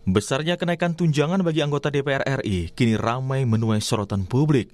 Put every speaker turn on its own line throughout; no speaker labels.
Besarnya kenaikan tunjangan bagi anggota DPR RI kini ramai menuai sorotan publik.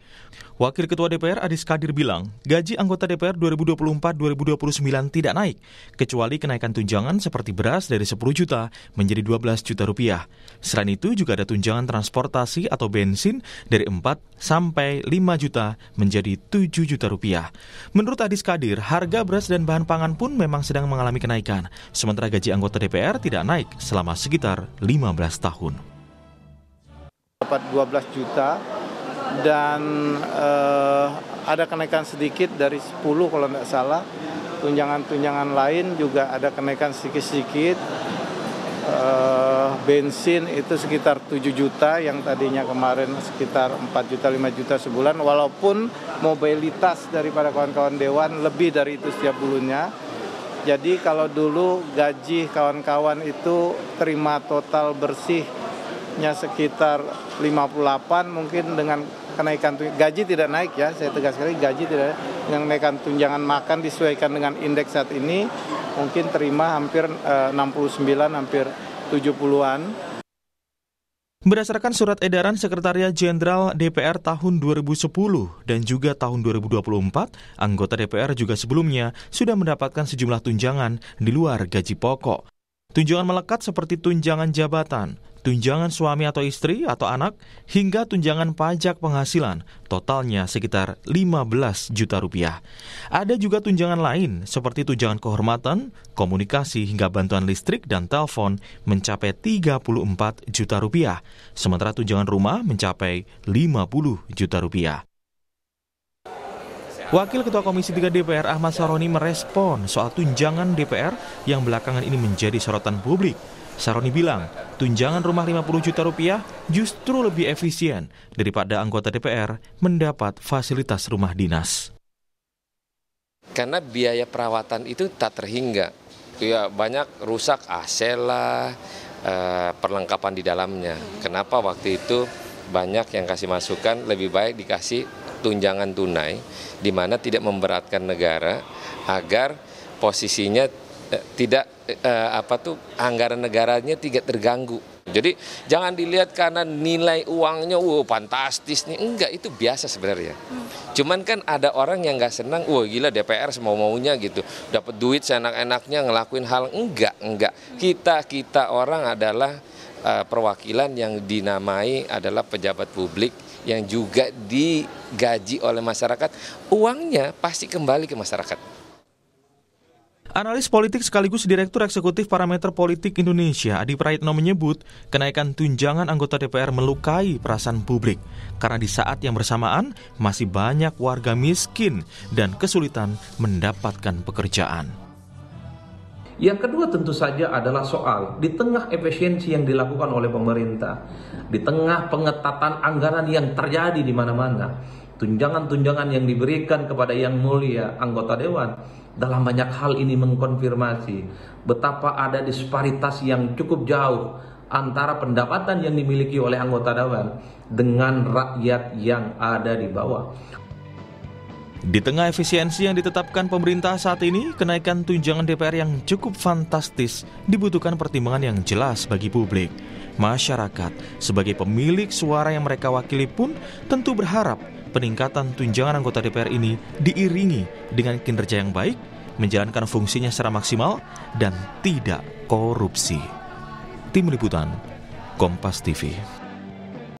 Wakil Ketua DPR Adis Kadir bilang, gaji anggota DPR 2024-2029 tidak naik, kecuali kenaikan tunjangan seperti beras dari 10 juta menjadi 12 juta rupiah. Selain itu juga ada tunjangan transportasi atau bensin dari 4 sampai 5 juta menjadi 7 juta rupiah. Menurut Adis Kadir, harga beras dan bahan pangan pun memang sedang mengalami kenaikan, sementara gaji anggota DPR tidak naik selama sekitar 15 tahun.
Dapat 12 juta dan ada kenaikan sedikit dari 10 kalau tidak salah. Tunjangan-tunjangan lain juga ada kenaikan sedikit-sedikit. Bensin itu sekitar 7 juta yang tadinya kemarin sekitar 4 juta 5 juta sebulan, walaupun mobilitas daripada kawan-kawan dewan lebih dari itu setiap bulannya. Jadi kalau dulu gaji kawan-kawan itu terima total bersihnya sekitar 58, mungkin dengan kenaikan gaji tidak naik ya, saya tegas sekali gaji tidak naik, dengan kenaikan tunjangan makan disesuaikan dengan indeks saat ini mungkin terima hampir 69, hampir 70-an.
Berdasarkan surat edaran Sekretariat Jenderal DPR tahun 2010 dan juga tahun 2024, anggota DPR juga sebelumnya sudah mendapatkan sejumlah tunjangan di luar gaji pokok. Tunjangan melekat seperti tunjangan jabatan, tunjangan suami atau istri atau anak, hingga tunjangan pajak penghasilan, totalnya sekitar 15 juta rupiah. Ada juga tunjangan lain seperti tunjangan kehormatan, komunikasi hingga bantuan listrik dan telepon mencapai 34 juta rupiah, sementara tunjangan rumah mencapai 50 juta rupiah. Wakil Ketua Komisi 3 DPR Ahmad Saroni merespon soal tunjangan DPR yang belakangan ini menjadi sorotan publik. Saroni bilang, tunjangan rumah 50 juta rupiah justru lebih efisien daripada anggota DPR mendapat fasilitas rumah dinas.
Karena biaya perawatan itu tak terhingga. Ya, banyak rusak AC lah, perlengkapan di dalamnya. Kenapa waktu itu banyak yang kasih masukan lebih baik dikasih tunjangan tunai, di mana tidak memberatkan negara agar posisinya tidak anggaran negaranya tidak terganggu. Jadi jangan dilihat karena nilai uangnya fantastis nih, enggak, itu biasa sebenarnya. Cuman kan ada orang yang nggak senang, gila DPR semau-maunya gitu, dapat duit seenak-enaknya ngelakuin hal enggak. Kita orang adalah perwakilan yang dinamai adalah pejabat publik yang juga digaji oleh masyarakat, uangnya pasti kembali ke masyarakat.
Analis politik sekaligus Direktur Eksekutif Parameter Politik Indonesia, Adi Praitno menyebut kenaikan tunjangan anggota DPR melukai perasaan publik karena di saat yang bersamaan masih banyak warga miskin dan kesulitan mendapatkan pekerjaan.
Yang kedua tentu saja adalah soal di tengah efisiensi yang dilakukan oleh pemerintah, di tengah pengetatan anggaran yang terjadi di mana-mana, tunjangan-tunjangan yang diberikan kepada yang mulia anggota dewan dalam banyak hal ini mengkonfirmasi betapa ada disparitas yang cukup jauh antara pendapatan yang dimiliki oleh anggota dewan dengan rakyat yang ada di bawah.
Di tengah efisiensi yang ditetapkan pemerintah saat ini, kenaikan tunjangan DPR yang cukup fantastis dibutuhkan pertimbangan yang jelas bagi publik. Masyarakat sebagai pemilik suara yang mereka wakili pun tentu berharap peningkatan tunjangan anggota DPR ini diiringi dengan kinerja yang baik, menjalankan fungsinya secara maksimal, dan tidak korupsi. Tim Liputan, Kompas TV.